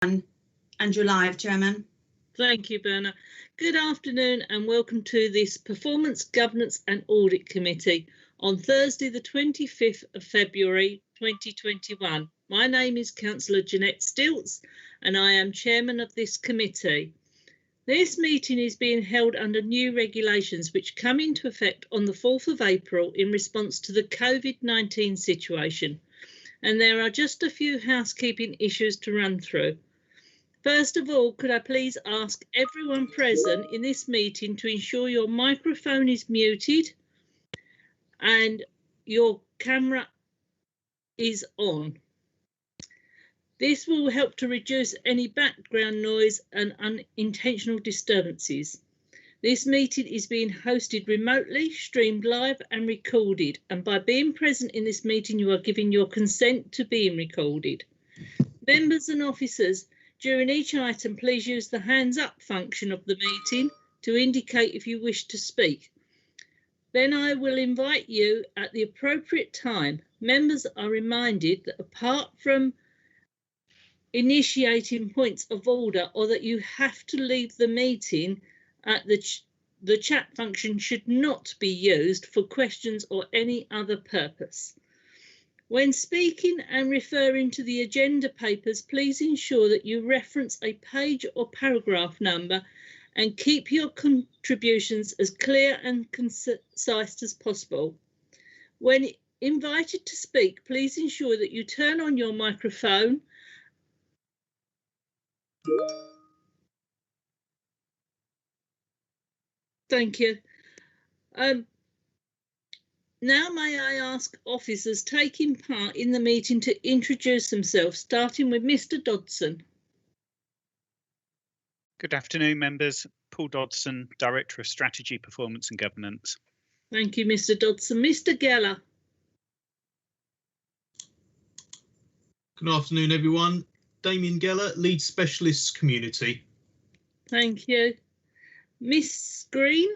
And you're live, Chairman. Thank you, Berna. Good afternoon and welcome to this Performance, Governance and Audit Committee on Thursday the 25th of February 2021. My name is Councillor Jeanette Stilts and I am Chairman of this committee. This meeting is being held under new regulations which come into effect on the 4th of April in response to the COVID-19 situation. And there are just a few housekeeping issues to run through. First of all, could I please ask everyone present in this meeting to ensure your microphone is muted and your camera is on. This will help to reduce any background noise and unintentional disturbances. This meeting is being hosted remotely, streamed live and recorded, and by being present in this meeting you are giving your consent to being recorded. Members and officers, during each item, please use the hands up function of the meeting to indicate if you wish to speak. Then I will invite you at the appropriate time. Members are reminded that apart from initiating points of order or that you have to leave the meeting, the chat function should not be used for questions or any other purpose. When speaking and referring to the agenda papers, please ensure that you reference a page or paragraph number and keep your contributions as clear and concise as possible. When invited to speak, please ensure that you turn on your microphone Thank you. Now may I ask officers taking part in the meeting to introduce themselves, starting with Mr. Dodson. Good afternoon, members. Paul Dodson, Director of Strategy, Performance and Governance. Thank you, Mr. Dodson. Mr. Geller. Good afternoon, everyone. Damien Geller, Lead Specialists Community. Thank you. Miss Green.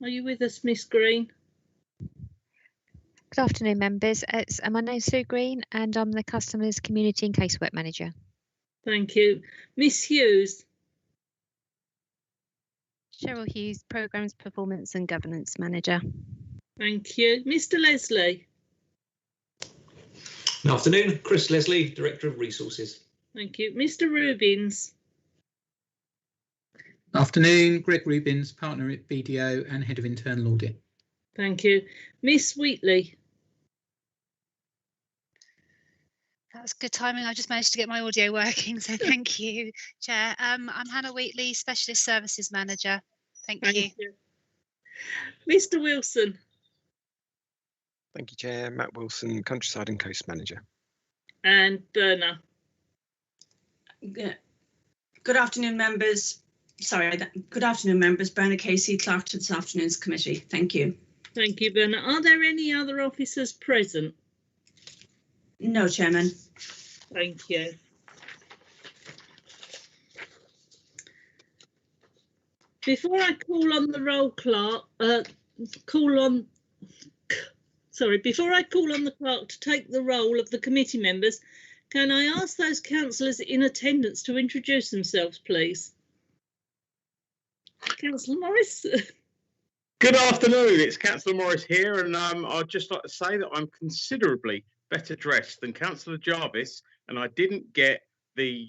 Are you with us, Miss Green? Good afternoon, members. My name's Sue Green and I'm the Customers Community and Casework Manager. Thank you. Miss Hughes. Cheryl Hughes, Programmes, Performance and Governance Manager. Thank you. Mr. Leslie. Good afternoon, Chris Leslie, Director of Resources. Thank you. Mr. Rubins. Afternoon, Greg Rubins, Partner at BDO and Head of Internal Audit. Thank you. Miss Wheatley. That was good timing. I just managed to get my audio working, so thank you, Chair. I'm Hannah Wheatley, Specialist Services Manager. Thank you. Mr. Wilson. Thank you, Chair. Matt Wilson, Countryside and Coast Manager. And Berna. Good afternoon, members. Good afternoon, members. Berna Casey, Clerk to this afternoon's committee. Thank you. Thank you, Berna. Are there any other officers present? No, Chairman. Thank you. Before I call on the roll clerk, before I call on the clerk to take the roll of the committee members, can I ask those councillors in attendance to introduce themselves, please? Councillor Morris. Good afternoon, it's Councillor Morris here, and I'd just like to say that I'm considerably better dressed than Councillor Jarvis, and I didn't get the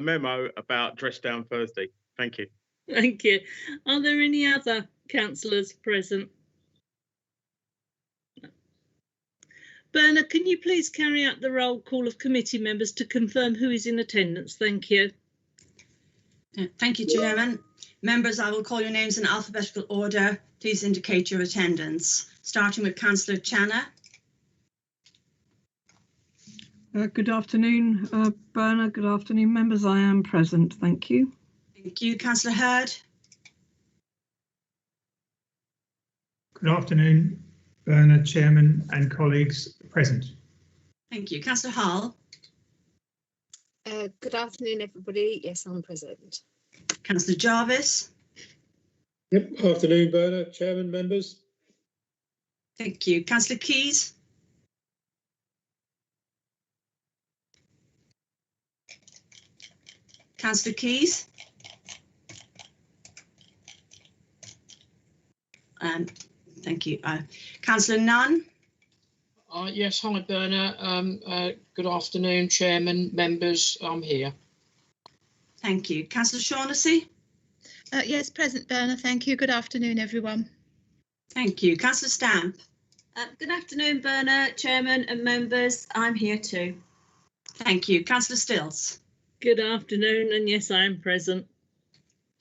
memo about Dress Down Thursday. Thank you. Thank you. Are there any other councillors present? No. Berna, can you please carry out the roll call of committee members to confirm who is in attendance? Thank you. Thank you, Chairman. Members, I will call your names in alphabetical order. Please indicate your attendance. Starting with Councillor Channa. Good afternoon, Berna. Good afternoon, members. I am present. Thank you. Thank you. Councillor Hurd. Good afternoon, Berna, Chairman and colleagues present. Thank you. Councillor Hall. Good afternoon, everybody. Yes, I'm present. Councillor Jarvis. Yep, afternoon, Berna, Chairman, members. Thank you. Councillor Keys. Councillor Keys. Thank you. Councillor Nunn. Yes, hi Berna. Good afternoon, Chairman, members. I'm here. Thank you. Councillor Shaughnessy. Yes, present, Berna. Thank you. Good afternoon, everyone. Thank you. Councillor Stamp. Good afternoon, Berna, Chairman and members. I'm here too. Thank you. Councillor Stills. Good afternoon, and yes, I am present.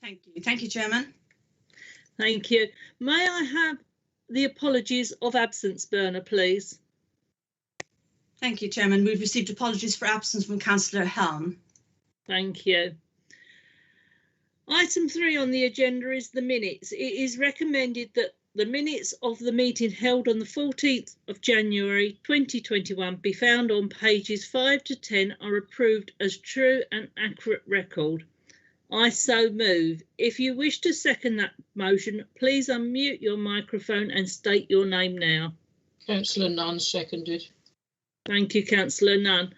Thank you. Thank you, Chairman. Thank you. May I have the apologies of absence, Berna, please? Thank you, Chairman. We've received apologies for absence from Councillor Helm. Thank you. Item 3 on the agenda is the minutes. It is recommended that the minutes of the meeting held on the 14th of January 2021 be found on pages 5 to 10 are approved as true and accurate record. I so move. If you wish to second that motion, please unmute your microphone and state your name now. Councillor Nunn, seconded. Thank you, Councillor Nunn.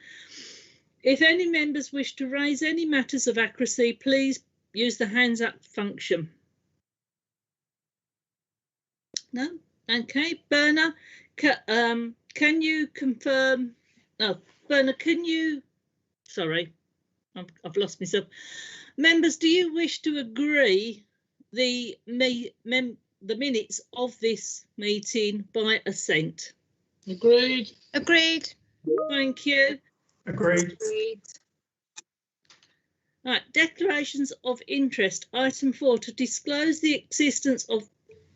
If any members wish to raise any matters of accuracy, please use the hands up function. No? Okay, Berna, can you confirm? Oh, Berna, can you? Sorry, I've lost myself. Members, do you wish to agree the minutes of this meeting by assent? Agreed. Agreed. Thank you. Agreed. Agreed. Right, declarations of interest. Item 4, to disclose the existence of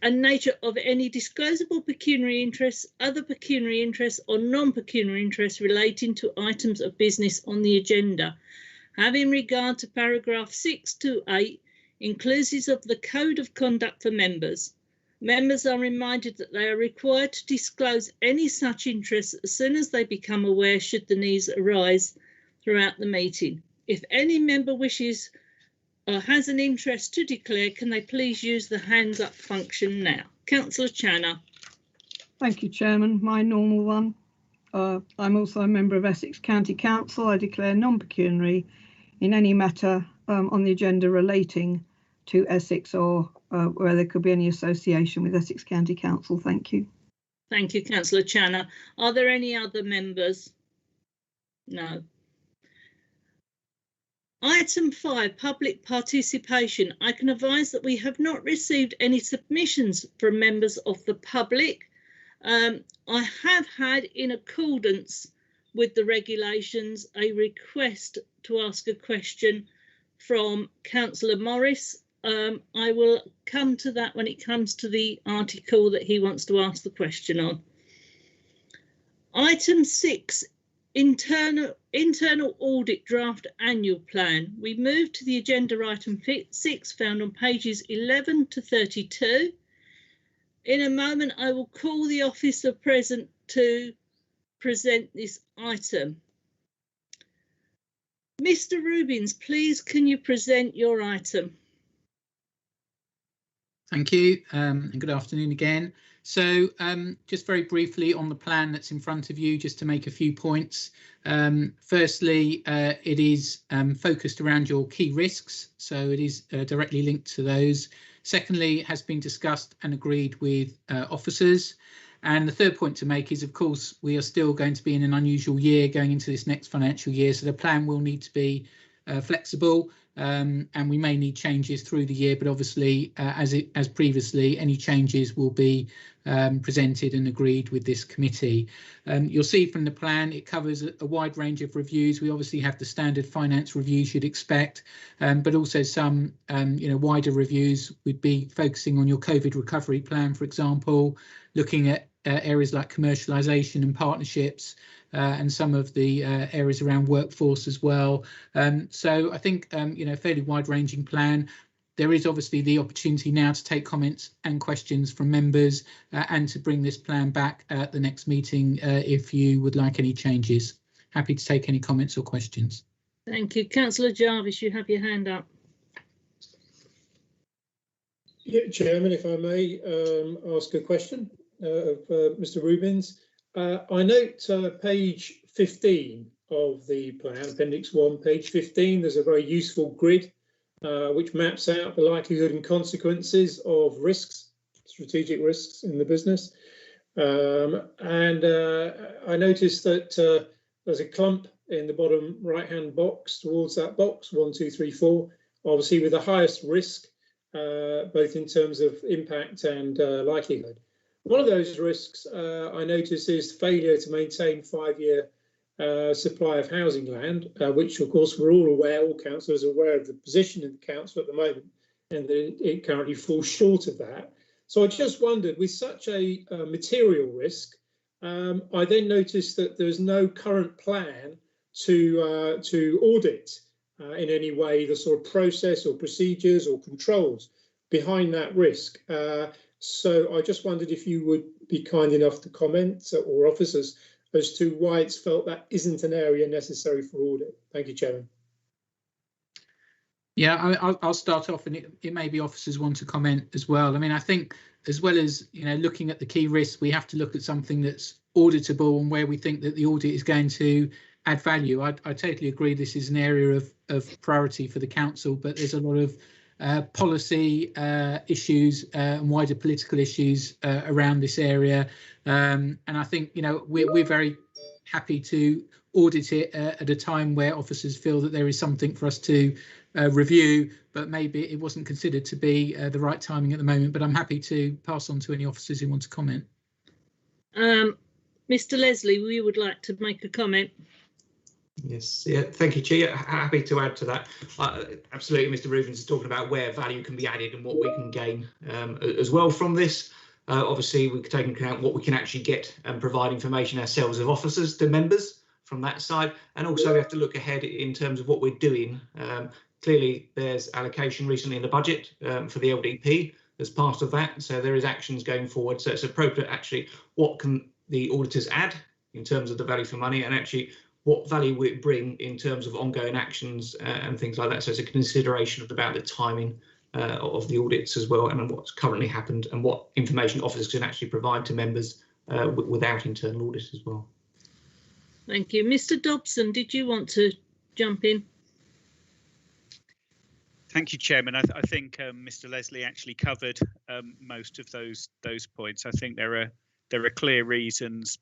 and nature of any disclosable pecuniary interests, other pecuniary interests or non-pecuniary interests relating to items of business on the agenda. Having regard to paragraph 6 to 8, inclusive of the Code of Conduct for members. Members are reminded that they are required to disclose any such interests as soon as they become aware should the needs arise throughout the meeting. If any member wishes or has an interest to declare, can they please use the hands up function now? Councillor Channer. Thank you, Chairman. My normal one. I'm also a member of Essex County Council. I declare non-pecuniary in any matter on the agenda relating to Essex or where there could be any association with Essex County Council. Thank you. Thank you, Councillor Channer. Are there any other members? No. Item 5, public participation. I can advise that we have not received any submissions from members of the public. I have had, in accordance with the regulations, a request to ask a question from Councillor Morris. I will come to that when it comes to the article that he wants to ask the question on. Item 6, internal audit draft annual plan. We move to the agenda item 6 found on pages 11 to 32. In a moment, I will call the officer present to present this item. Mr. Rubins, please, can you present your item? Thank you, and good afternoon again. So just very briefly on the plan that's in front of you, just to make a few points. Firstly, it is focused around your key risks, so it is directly linked to those. Secondly, it has been discussed and agreed with officers. And the third point to make is, of course, we are still going to be in an unusual year going into this next financial year, so the plan will need to be flexible, and we may need changes through the year, but obviously, as previously, any changes will be presented and agreed with this committee. You'll see from the plan it covers a wide range of reviews. We obviously have the standard finance reviews you'd expect, but also some wider reviews. We'd be focusing on your COVID recovery plan, for example, looking at areas like commercialisation and partnerships, and some of the areas around workforce as well. So I think a fairly wide-ranging plan. There is obviously the opportunity now to take comments and questions from members and to bring this plan back at the next meeting if you would like any changes. Happy to take any comments or questions. Thank you. Councillor Jarvis, you have your hand up. Yeah, Chairman, if I may ask a question of Mr. Rubins. I note page 15 of the plan, Appendix 1, page 15. There's a very useful grid which maps out the likelihood and consequences of risks, strategic risks in the business. I noticed that there's a clump in the bottom right-hand box towards that box, 1, 2, 3, 4, obviously with the highest risk, both in terms of impact and likelihood. One of those risks I notice is failure to maintain 5-year supply of housing land, which of course we're all aware, all councillors are aware of the position of the council at the moment, and that it currently falls short of that. So I just wondered, with such a material risk, I then noticed that there's no current plan to audit in any way the sort of process or procedures or controls behind that risk. So I just wondered if you would be kind enough to comment, or officers, as to why it's felt that isn't an area necessary for audit. Thank you, Chairman. Yeah, I'll start off, and it may be officers want to comment as well. I mean, I think as well as, you know, looking at the key risks, we have to look at something that's auditable and where we think that the audit is going to add value. I totally agree this is an area of priority for the council, but there's a lot of policy issues and wider political issues around this area. And I think, you know, we're very happy to audit it at a time where officers feel that there is something for us to review, but maybe it wasn't considered to be the right timing at the moment. But I'm happy to pass on to any officers who want to comment. Mr. Leslie, we would like to make a comment. Yes, yeah, thank you, Chair. Happy to add to that. Absolutely, Mr. Rubens is talking about where value can be added and what we can gain as well from this. Obviously, we can take into account what we can actually get and provide information ourselves as officers to members from that side. And also we have to look ahead in terms of what we're doing. Clearly, there's allocation recently in the budget for the LDP as part of that. So there is actions going forward. So it's appropriate, actually, what can the auditors add in terms of the value for money, and actually what value will it bring in terms of ongoing actions and things like that. So it's a consideration about the timing of the audits as well, and what's currently happened and what information officers can actually provide to members without internal audit as well. Thank you. Mr. Dobson, did you want to jump in? Thank you, Chairman. I think Mr. Leslie actually covered most of those points. I think there are clear reasons,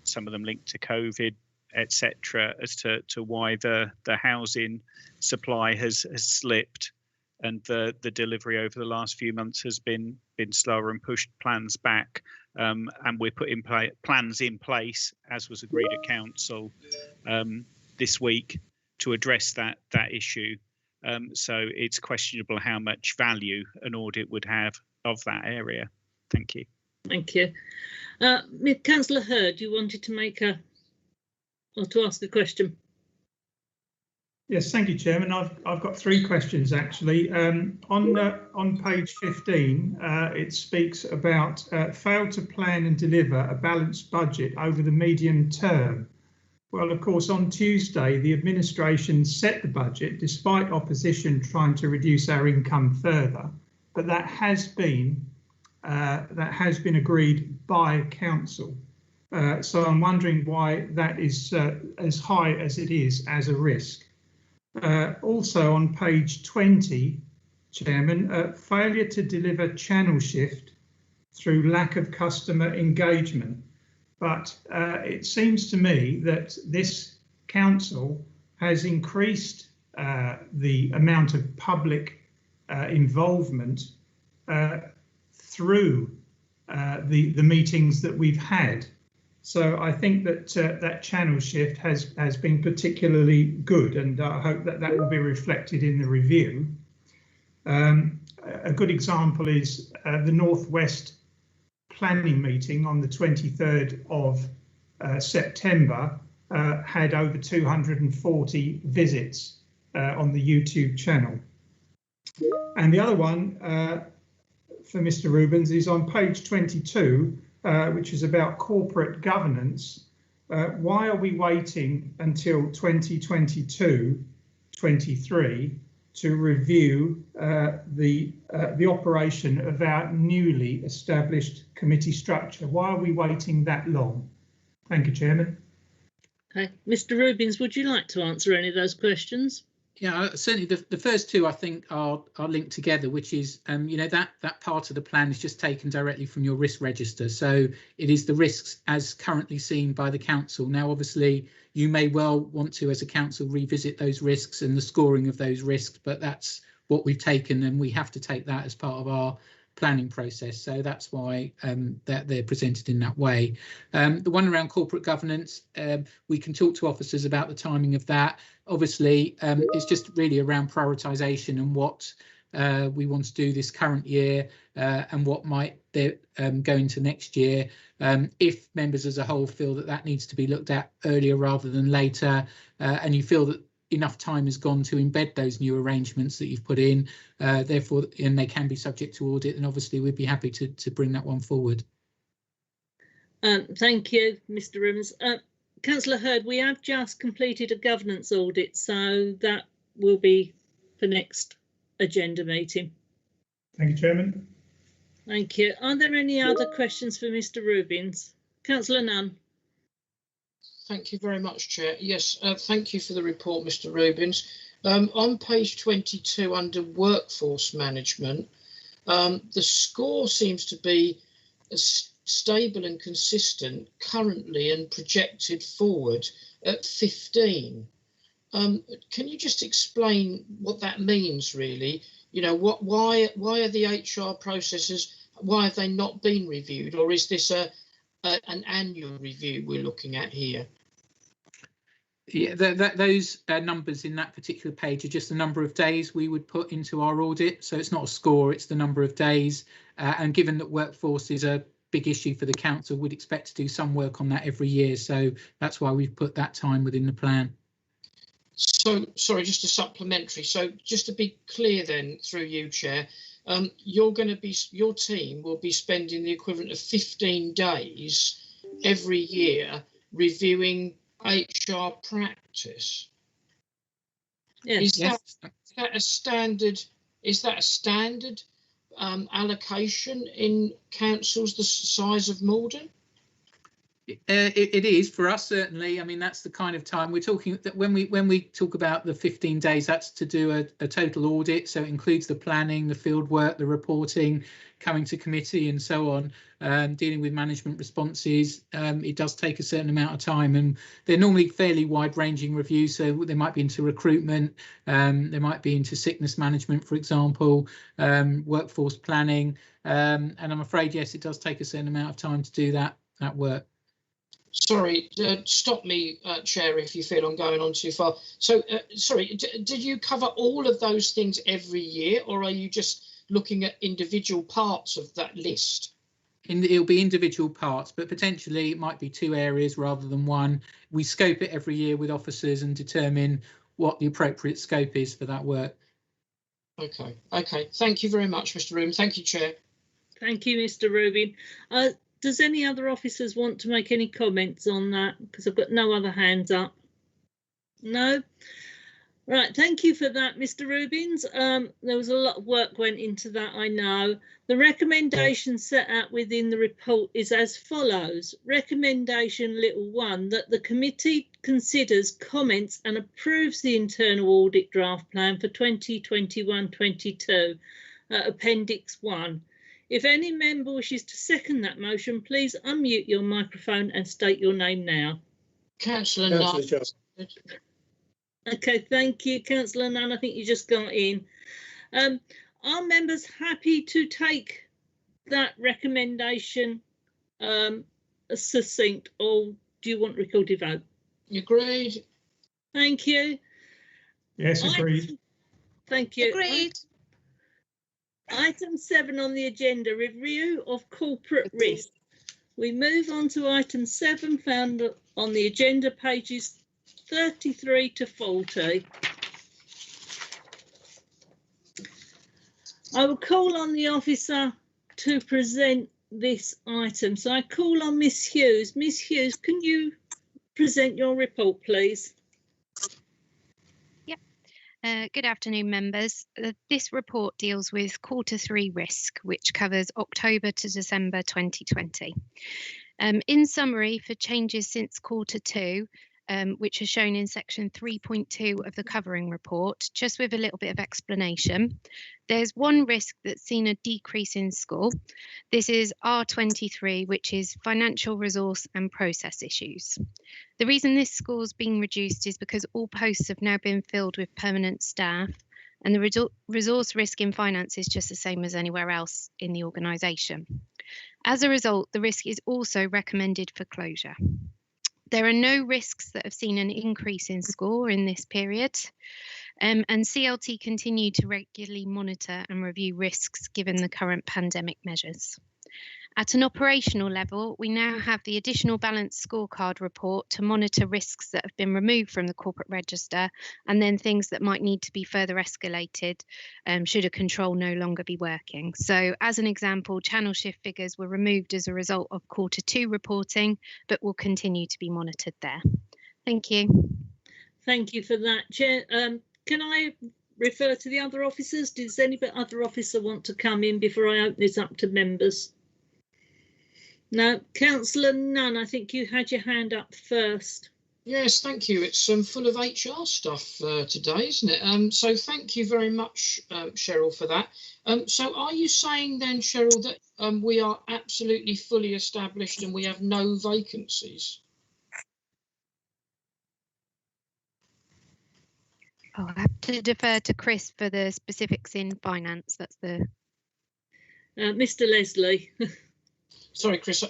some of them linked to COVID, etc., as to why the housing supply has slipped, and the delivery over the last few months has been slower and pushed plans back. And we're putting plans in place, as was agreed at council this week, to address that issue. So it's questionable how much value an audit would have of that area. Thank you. Thank you. Councillor Hurd, you wanted to make to ask a question. Yes, thank you, Chairman. I've got 3 questions actually. On page 15, it speaks about failed to plan and deliver a balanced budget over the medium term. Well, of course, on Tuesday, the administration set the budget despite opposition trying to reduce our income further, but that has been agreed by council. So I'm wondering why that is as high as it is as a risk. Also on page 20, Chairman, failure to deliver channel shift through lack of customer engagement. But it seems to me that this council has increased the amount of public involvement through the meetings that we've had. So I think that that channel shift has been particularly good, and I hope that that will be reflected in the review. A good example is the Northwest planning meeting on the 23rd of September had over 240 visits on the YouTube channel. And the other one for Mr. Rubens is on page 22, which is about corporate governance. Why are we waiting until 2022-23 to review the operation of our newly established committee structure? Why are we waiting that long? Thank you, Chairman. Okay, Mr. Rubins, would you like to answer any of those questions? Yeah, certainly the first two I think are linked together, which is you know, that part of the plan is just taken directly from your risk register. So it is the risks as currently seen by the council. Now, obviously, you may well want to, as a council, revisit those risks and the scoring of those risks, but that's what we've taken, and we have to take that as part of our planning process. So that's why that they're presented in that way. The one around corporate governance, we can talk to officers about the timing of that. Obviously, it's just really around prioritisation and what we want to do this current year and what might go into next year. If members as a whole feel that that needs to be looked at earlier rather than later, and you feel that enough time has gone to embed those new arrangements that you've put in, therefore, and they can be subject to audit, and obviously we'd be happy to bring that one forward. Thank you, Mr. Rivers. Councillor Hurd, we have just completed a governance audit, so that will be for next agenda meeting. Thank you, Chairman. Thank you. Are there any other questions for Mr. Rubins? Councillor Nunn. Thank you very much, Chair. Yes, thank you for the report, Mr. Rubins. On page 22 under workforce management, the score seems to be stable and consistent currently and projected forward at 15. Can you just explain what that means, really? You know, why are the HR processes, why have they not been reviewed, or is this an annual review we're looking at here? Yeah, those numbers in that particular page are just the number of days we would put into our audit. So it's not a score, it's the number of days. And given that workforce is a big issue for the council, we'd expect to do some work on that every year. So that's why we've put that time within the plan. So, sorry, just a supplementary. So just to be clear then, through you, Chair, your team will be spending the equivalent of 15 days every year reviewing HR practice. Yes. Is that a standard? Is that a standard allocation in councils the size of Malden? It is for us, certainly. I mean, that's the kind of time we're talking that when we talk about the 15 days, that's to do a total audit. So it includes the planning, the field work, the reporting, coming to committee and so on, dealing with management responses. It does take a certain amount of time, and they're normally fairly wide ranging reviews. So they might be into recruitment, they might be into sickness management, for example, workforce planning. And I'm afraid, yes, it does take a certain amount of time to do that work. Sorry, stop me, Chair, if you feel I'm going on too far. So, sorry, did you cover all of those things every year, or are you just looking at individual parts of that list? It'll be individual parts, but potentially it might be 2 areas rather than 1. We scope it every year with officers and determine what the appropriate scope is for that work. Okay. Thank you very much, Mr. Rubin. Thank you, Chair. Thank you, Mr. Rubin. Does any other officers want to make any comments on that? Because I've got no other hands up. No? Right, thank you for that, Mr. Rubins. There was a lot of work went into that, I know. The recommendation set out within the report is as follows. Recommendation little 1, that the committee considers, comments and approves the internal audit draft plan for 2021-22, Appendix 1. If any member wishes to second that motion, please unmute your microphone and state your name now. Councillor Nunn. Okay, thank you, Councillor Nunn. I think you just got in. Are members happy to take that recommendation succinct, or do you want recorded vote? Agreed. Thank you. Yes, agreed. Thank you. Agreed. Item 7 on the agenda, review of corporate risk. We move on to item 7, found on the agenda, pages 33 to 40. I will call on the officer to present this item. So I call on Miss Hughes. Miss Hughes, can you present your report, please? Good afternoon, members. This report deals with Q3 risk, which covers October to December 2020. In summary, for changes since Q2, which is shown in section 3.2 of the covering report, just with a little bit of explanation. There's one risk that's seen a decrease in score. This is R23, which is financial resource and process issues. The reason this score's been reduced is because all posts have now been filled with permanent staff, and the resource risk in finance is just the same as anywhere else in the organisation. As a result, the risk is also recommended for closure. There are no risks that have seen an increase in score in this period, and CLT continue to regularly monitor and review risks given the current pandemic measures. At an operational level, we now have the additional balanced scorecard report to monitor risks that have been removed from the corporate register, and then things that might need to be further escalated should a control no longer be working. So as an example, channel shift figures were removed as a result of Q2 reporting, but will continue to be monitored there. Thank you. Thank you for that, Chair. Can I refer to the other officers? Does any other officer want to come in before I open this up to members? No, Councillor Nunn, I think you had your hand up first. Yes, thank you. It's full of HR stuff today, isn't it? So thank you very much, Cheryl, for that. So are you saying then, Cheryl, that we are absolutely fully established and we have no vacancies? I'll have to defer to Chris for the specifics in finance. That's the Mr. Leslie. Sorry, Chris.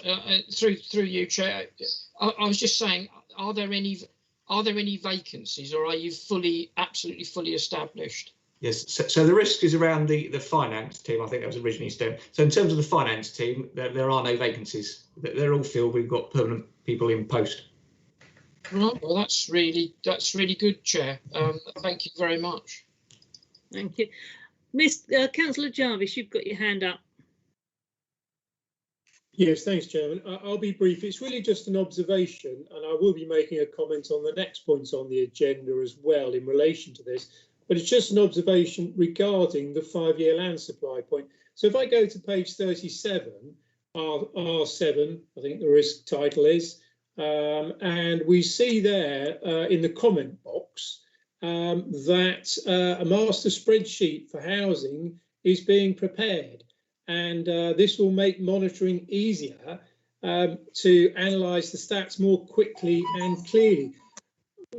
Through you, Chair. I was just saying, are there any vacancies, or are you absolutely fully established? Yes. So the risk is around the finance team. I think that was originally said. So in terms of the finance team, there are no vacancies. They're all filled. We've got permanent people in post. Right, well, that's really good, Chair. Thank you very much. Thank you. Councillor Jarvis, you've got your hand up. Yes, thanks, Chairman. I'll be brief. It's really just an observation, and I will be making a comment on the next points on the agenda as well in relation to this. But it's just an observation regarding the 5-year land supply point. So if I go to page 37, R7, I think the risk title is, and we see there in the comment box that a master spreadsheet for housing is being prepared. And this will make monitoring easier to analyse the stats more quickly and clearly.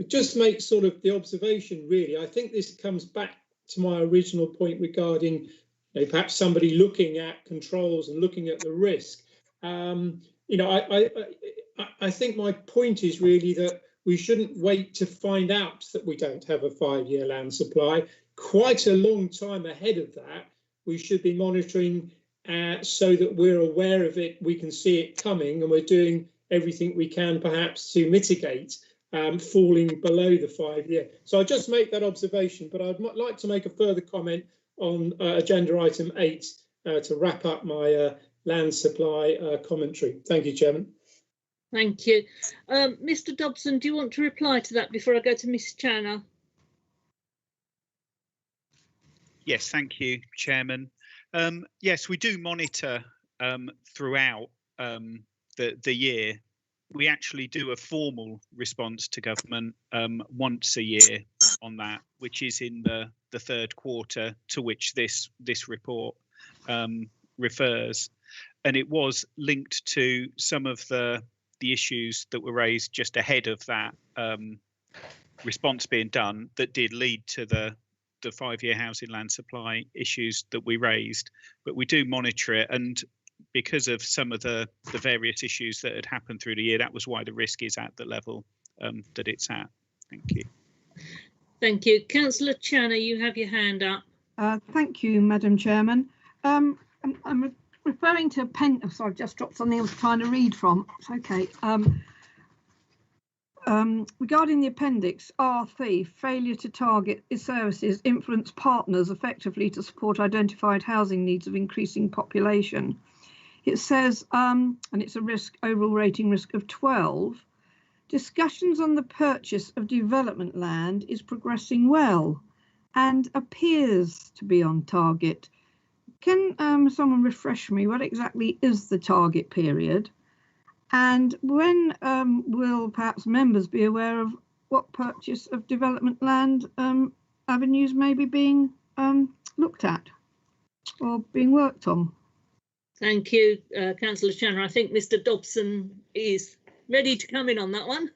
Just make sort of the observation, really. I think this comes back to my original point regarding perhaps somebody looking at controls and looking at the risk. I think my point is really that we shouldn't wait to find out that we don't have a 5-year land supply. Quite a long time ahead of that, we should be monitoring so that we're aware of it, we can see it coming, and we're doing everything we can perhaps to mitigate falling below the 5-year. So I'll just make that observation, but I'd like to make a further comment on agenda item 8 to wrap up my land supply commentary. Thank you, Chairman. Thank you. Mr. Dobson, do you want to reply to that before I go to Ms. Channer? Yes, thank you, Chairman. Yes, we do monitor throughout the year. We actually do a formal response to government once a year on that, which is in the third quarter, to which this report refers. And it was linked to some of the issues that were raised just ahead of that response being done that did lead to the 5-year housing land supply issues that we raised. But we do monitor it, and because of some of the various issues that had happened through the year, that was why the risk is at the level that it's at. Thank you. Thank you. Councillor Channer, you have your hand up. Thank you, Madam Chairman. I'm referring to sorry, I've just dropped something I was trying to read from. It's okay. Regarding the appendix R3, failure to target services influence partners effectively to support identified housing needs of increasing population. It says, and it's a overall rating risk of 12, discussions on the purchase of development land is progressing well and appears to be on target. Can someone refresh me, what exactly is the target period? And when will perhaps members be aware of what purchase of development land avenues may be being looked at or being worked on? Thank you, Councillor Channer. I think Mr Dobson is ready to come in on that one.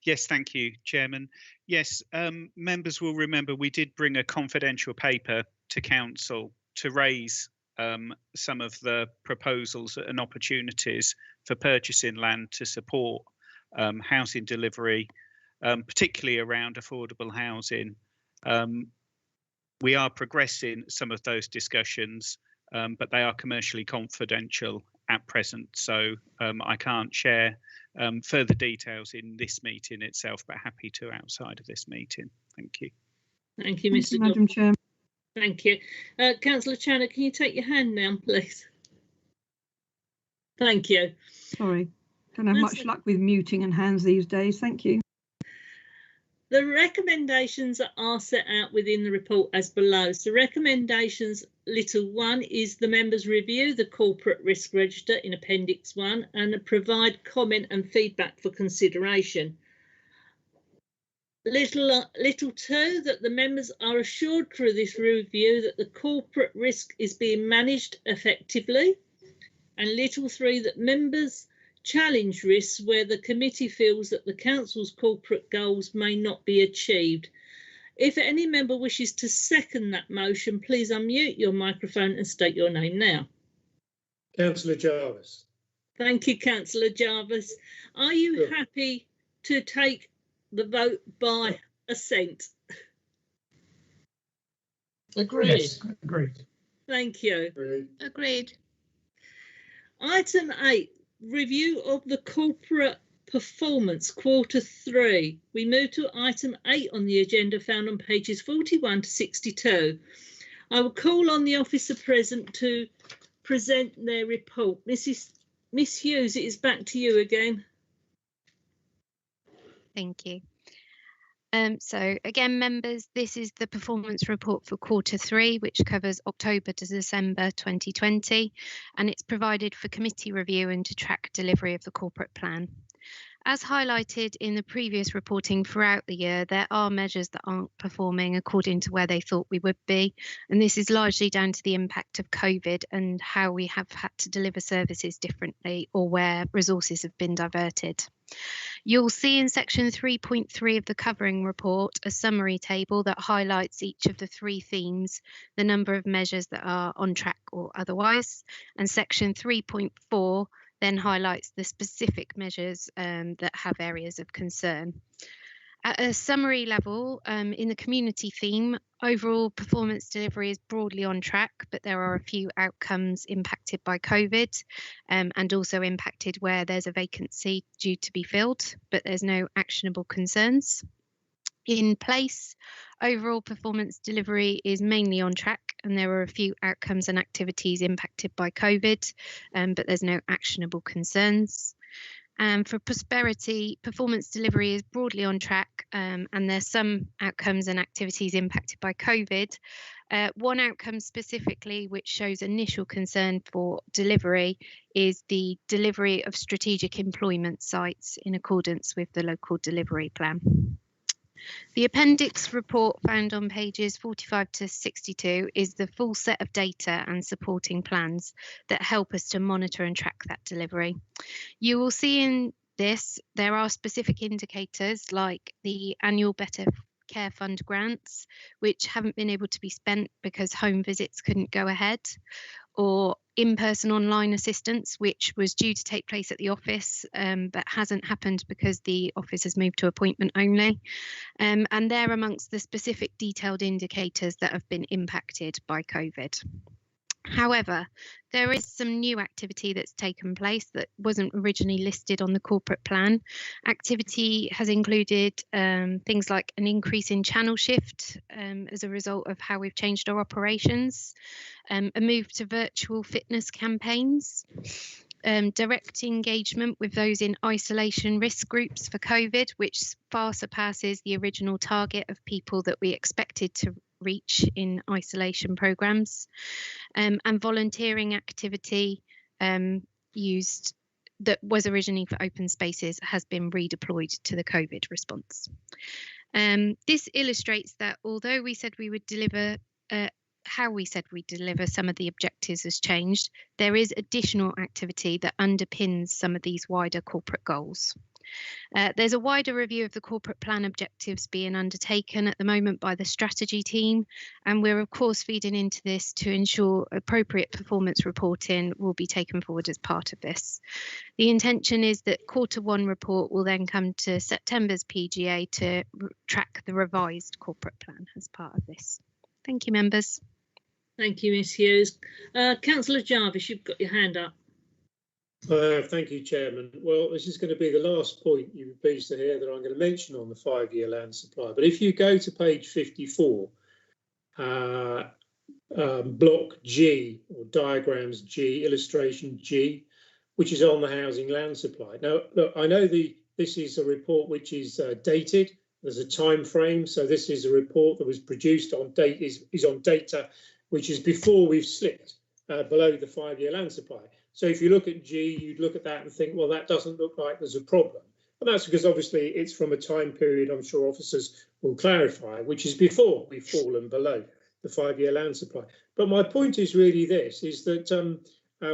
Yes, thank you, Chairman. Yes, members will remember we did bring a confidential paper to Council to raise some of the proposals and opportunities for purchasing land to support housing delivery, particularly around affordable housing. We are progressing some of those discussions, but they are commercially confidential at present, so I can't share further details in this meeting itself, but happy to outside of this meeting. Thank you. Thank you, Thank Mr you, Madam Chair. Thank you. Councillor Channer, can you take your hand down, please? Thank you. Sorry, don't have much luck with muting and hands these days. Thank you. The recommendations are set out within the report as below. So recommendations little 1 is the members review the corporate risk register in Appendix 1 and provide comment and feedback for consideration. Little 2, that the members are assured through this review that the corporate risk is being managed effectively. And little 3, that members challenge risks where the committee feels that the council's corporate goals may not be achieved. If any member wishes to second that motion, please unmute your microphone and state your name now. Councillor Jarvis. Thank you, Councillor Jarvis. Are you happy to take the vote by assent? Agreed. Yes, agreed. Thank you. Agreed. Item 8, review of the corporate performance Q3. We move to item 8 on the agenda, found on pages 41 to 62. I will call on the officer present to present their report. Miss Hughes, it is back to you again. Thank you. So again, members, this is the performance report for Q3, which covers October to December 2020, and it's provided for committee review and to track delivery of the corporate plan. As highlighted in the previous reporting throughout the year, there are measures that aren't performing according to where they thought we would be, and this is largely down to the impact of COVID and how we have had to deliver services differently or where resources have been diverted. You'll see in section 3.3 of the covering report a summary table that highlights each of the 3 themes, the number of measures that are on track or otherwise, and section 3.4 then highlights the specific measures that have areas of concern. At a summary level, in the community theme, overall performance delivery is broadly on track, but there are a few outcomes impacted by COVID and also impacted where there's a vacancy due to be filled, but there's no actionable concerns. In place, overall performance delivery is mainly on track and there are a few outcomes and activities impacted by COVID, but there's no actionable concerns. And for prosperity, performance delivery is broadly on track and there's some outcomes and activities impacted by COVID. One outcome specifically which shows initial concern for delivery is the delivery of strategic employment sites in accordance with the local delivery plan. The appendix report found on pages 45 to 62 is the full set of data and supporting plans that help us to monitor and track that delivery. You will see in this there are specific indicators like the annual Better Care Fund grants, which haven't been able to be spent because home visits couldn't go ahead, or in-person online assistance, which was due to take place at the office, but hasn't happened because the office has moved to appointment only. And they're amongst the specific detailed indicators that have been impacted by COVID. However, there is some new activity that's taken place that wasn't originally listed on the corporate plan. Activity has included things like an increase in channel shift as a result of how we've changed our operations, a move to virtual fitness campaigns, direct engagement with those in isolation risk groups for COVID, which far surpasses the original target of people that we expected to reach in isolation programs, and volunteering activity used that was originally for open spaces has been redeployed to the COVID response. This illustrates that although we said we would deliver, how we said we'd deliver some of the objectives has changed, there is additional activity that underpins some of these wider corporate goals. There's a wider review of the corporate plan objectives being undertaken at the moment by the strategy team, and we're of course feeding into this to ensure appropriate performance reporting will be taken forward as part of this. The intention is that Q1 report will then come to September's PGA to track the revised corporate plan as part of this. Thank you, members. Thank you, Ms Hughes. Councillor Jarvis, you've got your hand up. Thank you, Chairman. Well, this is going to be the last point you'll be pleased to hear that I'm going to mention on the 5-year land supply. But if you go to page 54, block G, or diagrams G, illustration G, which is on the housing land supply. Now, look, I know this is a report which is dated. There's a time frame, so this is a report that was produced on date is on data which is before we've slipped below the 5-year land supply. So if you look at G, you'd look at that and think, well, that doesn't look like there's a problem. And that's because obviously it's from a time period, I'm sure officers will clarify, which is before we've fallen below the 5-year land supply. But my point is really this, is that,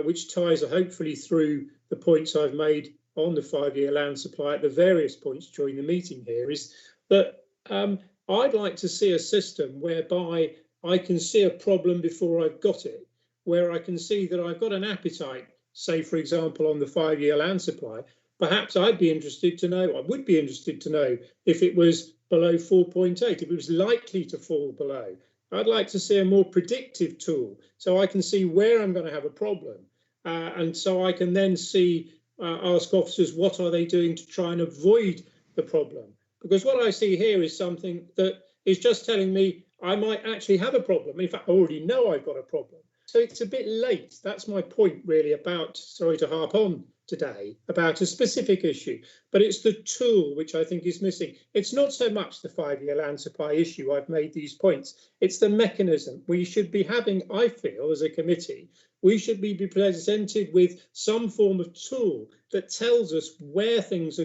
which ties hopefully through the points I've made on the 5-year land supply at the various points during the meeting here, is that I'd like to see a system whereby I can see a problem before I've got it, where I can see that I've got an appetite, say, for example, on the 5-year land supply. Perhaps I'd be interested to know, I would be interested to know if it was below 4.8, if it was likely to fall below. I'd like to see a more predictive tool so I can see where I'm going to have a problem. And so I can then see, ask officers, what are they doing to try and avoid the problem? Because what I see here is something that is just telling me I might actually have a problem. In fact, I already know I've got a problem. So it's a bit late. That's my point really about, sorry to harp on today, about a specific issue, but it's the tool which I think is missing. It's not so much the 5-year land supply issue, I've made these points, it's the mechanism. We should be having, I feel, as a committee, we should be presented with some form of tool that tells us where things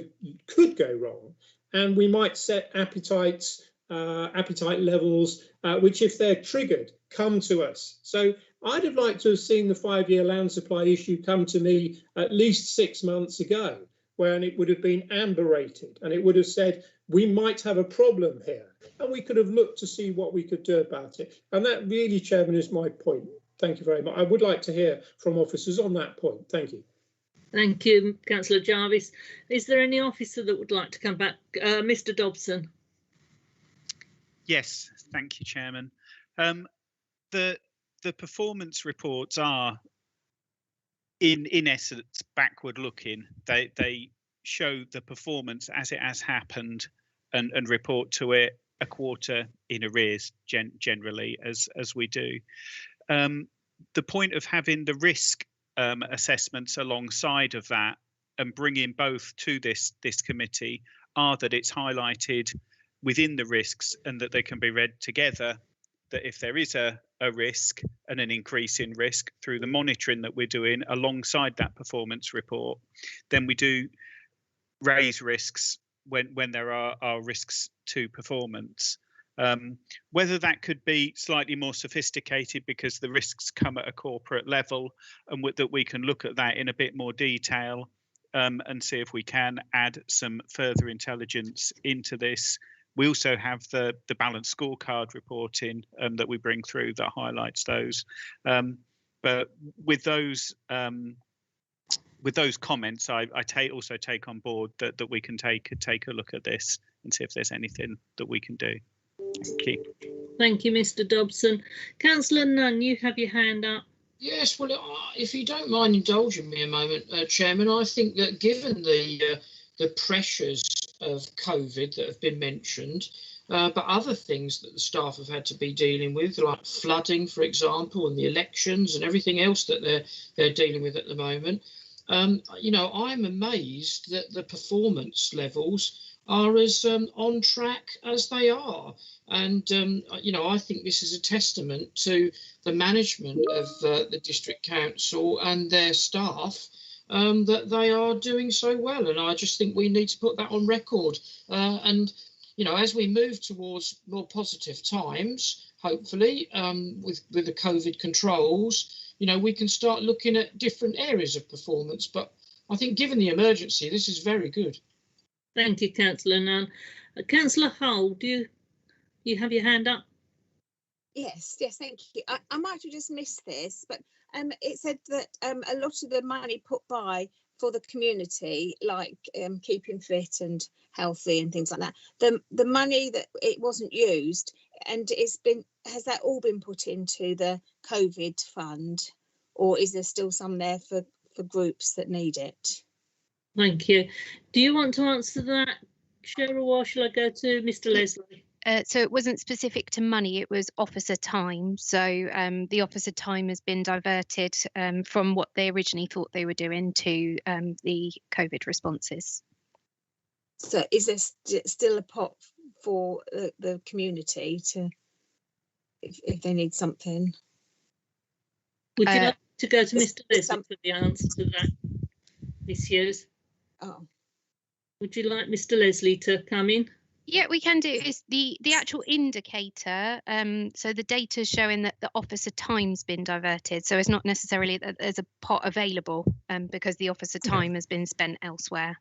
could go wrong, and we might set appetites, appetite levels, which if they're triggered, come to us. So I'd have liked to have seen the 5-year land supply issue come to me at least 6 months ago, when it would have been amber rated and it would have said, we might have a problem here. And we could have looked to see what we could do about it. And that really, Chairman, is my point. Thank you very much. I would like to hear from officers on that point. Thank you. Thank you, Councillor Jarvis. Is there any officer that would like to come back? Mr Dobson. Yes, thank you, Chairman. The performance reports are, in essence, backward looking. They show the performance as it has happened and report to it a quarter in arrears generally, as we do. The point of having the risk assessments alongside of that and bringing both to this committee are that it's highlighted within the risks and that they can be read together, that if there is a risk and an increase in risk through the monitoring that we're doing alongside that performance report, then we do raise risks when there are risks to performance. Whether that could be slightly more sophisticated because the risks come at a corporate level, and that we can look at that in a bit more detail and see if we can add some further intelligence into this. We also have the balanced scorecard reporting that we bring through that highlights those. But with those comments, I also take on board that we can take a look at this and see if there's anything that we can do. Thank you. Thank you, Mr Dobson. Councillor Nunn, you have your hand up. Yes, well, if you don't mind indulging me a moment, Chairman, I think that given the pressures of COVID that have been mentioned, but other things that the staff have had to be dealing with, like flooding, for example, and the elections and everything else that they're dealing with at the moment, you know, I'm amazed that the performance levels are as on track as they are. And, you know, I think this is a testament to the management of the District Council and their staff that they are doing so well, and I just think we need to put that on record. And you know, as we move towards more positive times, hopefully, with the COVID controls, you know, we can start looking at different areas of performance. But I think, given the emergency, this is very good. Thank you, Councillor Nunn. Councillor Hull, do you have your hand up? Yes, thank you. I might have just missed this, but it said that a lot of the money put by for the community, like keeping fit and healthy and things like that, the money that it wasn't used, and has that all been put into the COVID fund, or is there still some there for groups that need it? Thank you. Do you want to answer that, Cheryl, or shall I go to Mr. Leslie? So it wasn't specific to money, it was officer time. So the officer time has been diverted from what they originally thought they were doing to the COVID responses. So is there still a pot for the community to, if they need something? Would you like to go to Mr. Leslie for the answer to that, Miss Hughes? Oh. Would you like Mr. Leslie to come in? Yeah, we can do. Is the actual indicator. So the data is showing that the officer time's been diverted. So it's not necessarily that there's a pot available because the officer time has been spent elsewhere.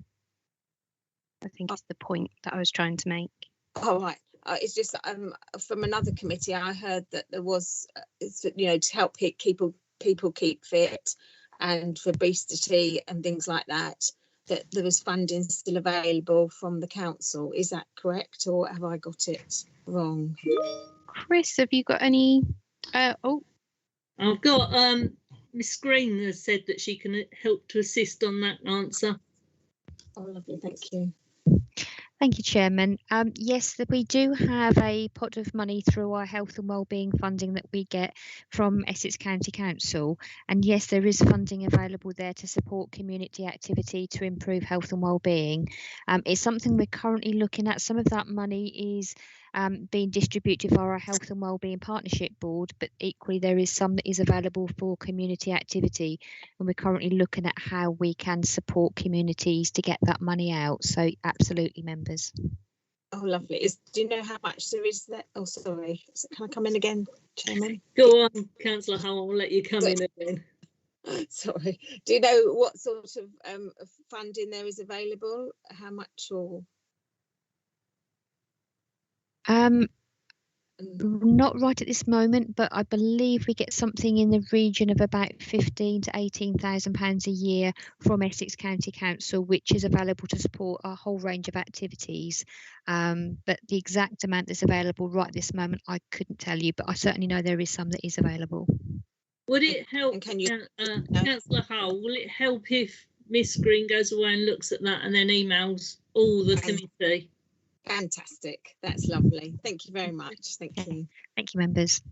I think is the point that I was trying to make. Oh, right. It's just from another committee, I heard that there was, you know, to help people keep fit and for obesity and things like that, that there was funding still available from the council. Is that correct, or have I got it wrong? Chris, have you got any? Oh, I've got Miss Green has said that she can help to assist on that answer. Oh, lovely, thank you. Thank you, Chairman. Yes, we do have a pot of money through our health and wellbeing funding that we get from Essex County Council. And yes, there is funding available there to support community activity to improve health and wellbeing. It's something we're currently looking at. Some of that money is being distributed via our Health and Wellbeing Partnership Board, but equally there is some that is available for community activity, and we're currently looking at how we can support communities to get that money out. So absolutely, members. Oh, lovely. Do you know how much there is there? Oh, sorry. Can I come in again, Chairman? Go on, Councillor Hull, I'll let you come in again. Sorry. Do you know what sort of funding there is available? How much or? Not right at this moment, but I believe we get something in the region of about £15,000 to £18,000 a year from Essex County Council, which is available to support a whole range of activities. But the exact amount that's available right at this moment, I couldn't tell you, but I certainly know there is some that is available. Would it help, Councillor Hull, will it help if Miss Green goes away and looks at that and then emails all the committee? Fantastic. That's lovely. Thank you very much. Thank you. Thank you, members.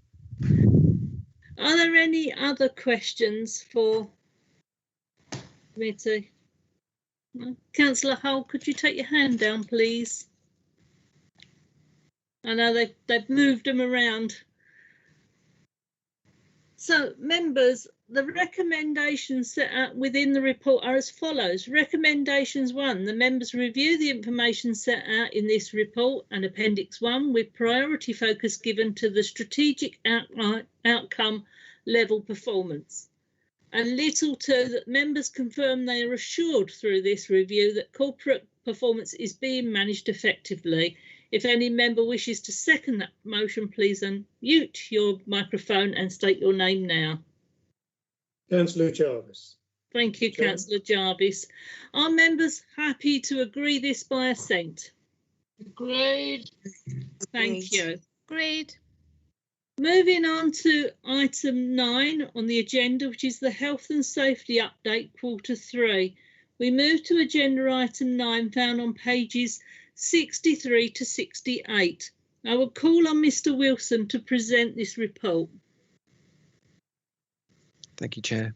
Are there any other questions for committee? No? Councillor Hull, could you take your hand down, please? I know they've moved them around. So, members, the recommendations set out within the report are as follows. Recommendations 1, the members review the information set out in this report and Appendix 1 with priority focus given to the strategic outcome level performance. And little 2, that members confirm they are assured through this review that corporate performance is being managed effectively. If any member wishes to second that motion, please unmute your microphone and state your name now. Councillor Jarvis. Thank you, Councillor Jarvis. Are members happy to agree this by assent? Agreed. Thank you. Agreed. Moving on to item 9 on the agenda, which is the Health and Safety Update Quarter 3. We move to agenda item 9 found on pages 63 to 68. I will call on Mr. Wilson to present this report. Thank you, Chair.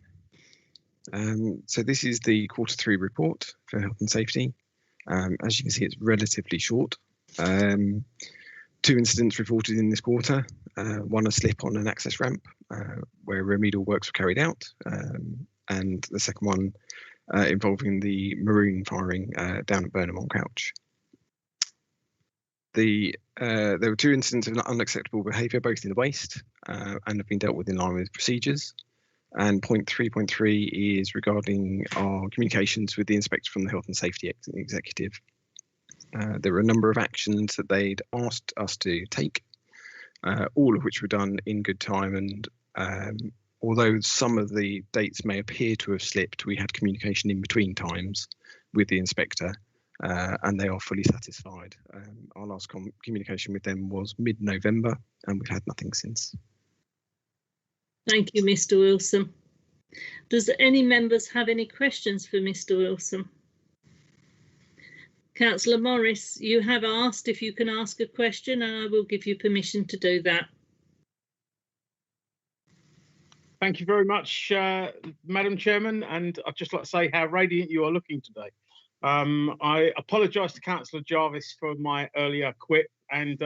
So this is the Quarter 3 report for health and safety. As you can see, it's relatively short. 2 incidents reported in this quarter. One, a slip on an access ramp where remedial works were carried out. And the second one, involving the maroon firing down at Burnham on Couch. There were 2 incidents of unacceptable behaviour, both in the waste, and have been dealt with in line with procedures. And point 3.3 is regarding our communications with the inspector from the Health and Safety Executive. There were a number of actions that they'd asked us to take, all of which were done in good time. And although some of the dates may appear to have slipped, we had communication in between times with the inspector, and they are fully satisfied. Our last communication with them was mid-November, and we've had nothing since. Thank you, Mr. Wilson. Does any members have any questions for Mr. Wilson? Councillor Morris, you have asked if you can ask a question, and I will give you permission to do that. Thank you very much, Madam Chairman, and I'd just like to say how radiant you are looking today. I apologise to Councillor Jarvis for my earlier quip and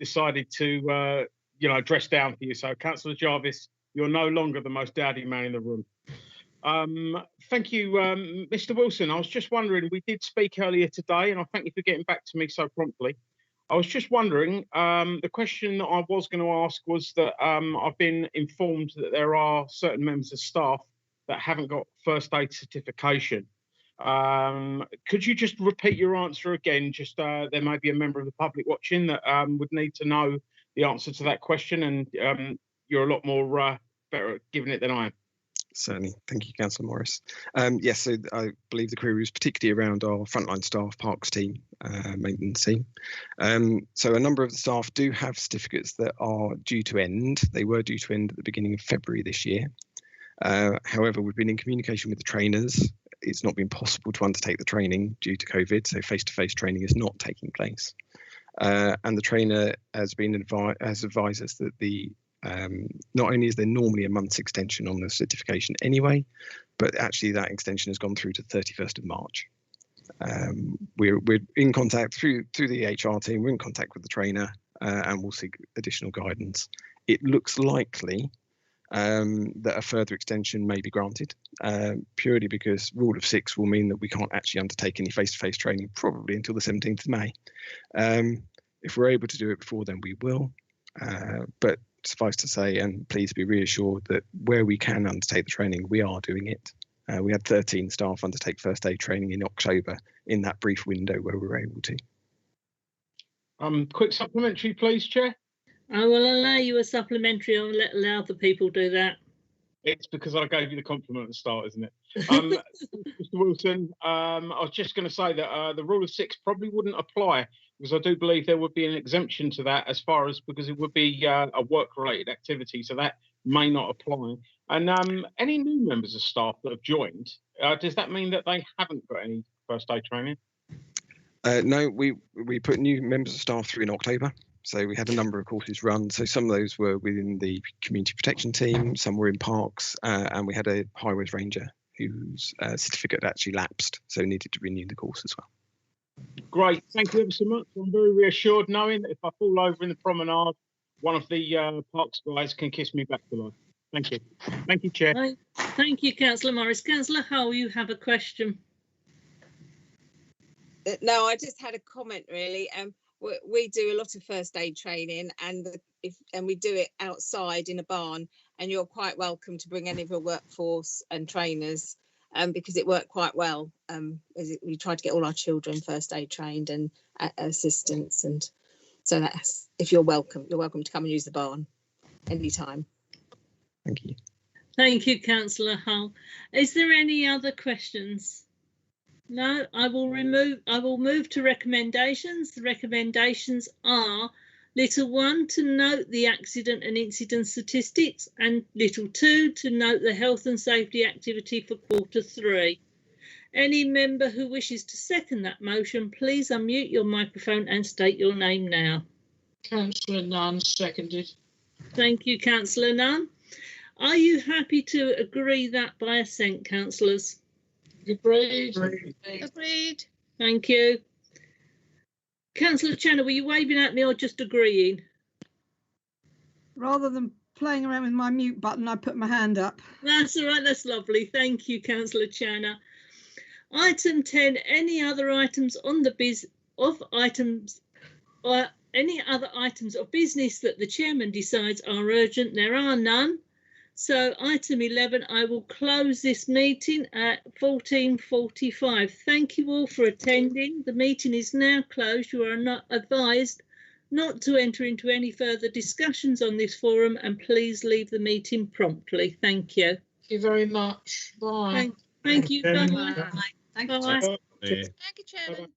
decided to, dress down for you. So, Councillor Jarvis, you're no longer the most dowdy man in the room. Thank you, Mr. Wilson. I was just wondering, we did speak earlier today, and I thank you for getting back to me so promptly. I was just wondering, the question that I was going to ask was that I've been informed that there are certain members of staff that haven't got first aid certification. Could you just repeat your answer again? Just there may be a member of the public watching that would need to know the answer to that question, and you're a lot more better at giving it than I am. Certainly. Thank you, Councillor Morris. Yes, so I believe the query was particularly around our frontline staff, parks team, maintenance team. So a number of the staff do have certificates that are due to end. They were due to end at the beginning of February this year. However, we've been in communication with the trainers. It's not been possible to undertake the training due to COVID, so face-to-face training is not taking place. And the trainer has advised us that the not only is there normally a month's extension on the certification anyway, but actually that extension has gone through to 31st of March. We're in contact through the HR team, we're in contact with the trainer, and we'll seek additional guidance. It looks likely that a further extension may be granted, purely because rule of 6 will mean that we can't actually undertake any face-to-face training probably until the 17th of May. If we're able to do it before then, we will, but suffice to say, and please be reassured that where we can undertake the training, we are doing it. We had 13 staff undertake first aid training in October in that brief window where we were able to. Quick supplementary, please, Chair. I will allow you a supplementary. I'll allow the people do that. It's because I gave you the compliment at the start, isn't it? Mr. Wilson, I was just going to say that the rule of 6 probably wouldn't apply, because I do believe there would be an exemption to that because it would be a work-related activity, so that may not apply. And any new members of staff that have joined, does that mean that they haven't got any first aid training? No, we put new members of staff through in October. So we had a number of courses run. So some of those were within the community protection team, some were in parks, and we had a highways ranger whose certificate actually lapsed, so needed to renew the course as well. Great, thank you ever so much. I'm very reassured knowing that if I fall over in the promenade, one of the parks guys can kiss me back to life. Thank you. Thank you, Chair. Thank you, Councillor Morris. Councillor Hull, you have a question. No, I just had a comment really. We do a lot of first aid training, and we do it outside in a barn, and you're quite welcome to bring any of your workforce and trainers, because it worked quite well. We tried to get all our children first aid trained and assistants, and so that's, if you're welcome to come and use the barn anytime. Thank you. Thank you, Councillor Hull. Is there any other questions? No, I will move to recommendations. The recommendations are little 1 to note the accident and incident statistics, and little 2 to note the health and safety activity for Q3. Any member who wishes to second that motion, please unmute your microphone and state your name now. Councillor Nunn, seconded. Thank you, Councillor Nunn. Are you happy to agree that by assent, councillors? Agreed. Agreed. Thank you. Councillor Channer, were you waving at me or just agreeing? Rather than playing around with my mute button, I put my hand up. That's all right, that's lovely. Thank you, Councillor Channer. Item 10, any other items on the any other items of business that the chairman decides are urgent? There are none. So item 11, I will close this meeting at 14:45. Thank you all for attending. The meeting is now closed. You are not advised not to enter into any further discussions on this forum, and please leave the meeting promptly. Thank you. Thank you very much. Bye. Thank you. Bye. Bye. Bye. Thank you. Bye. Thank you, Chairman.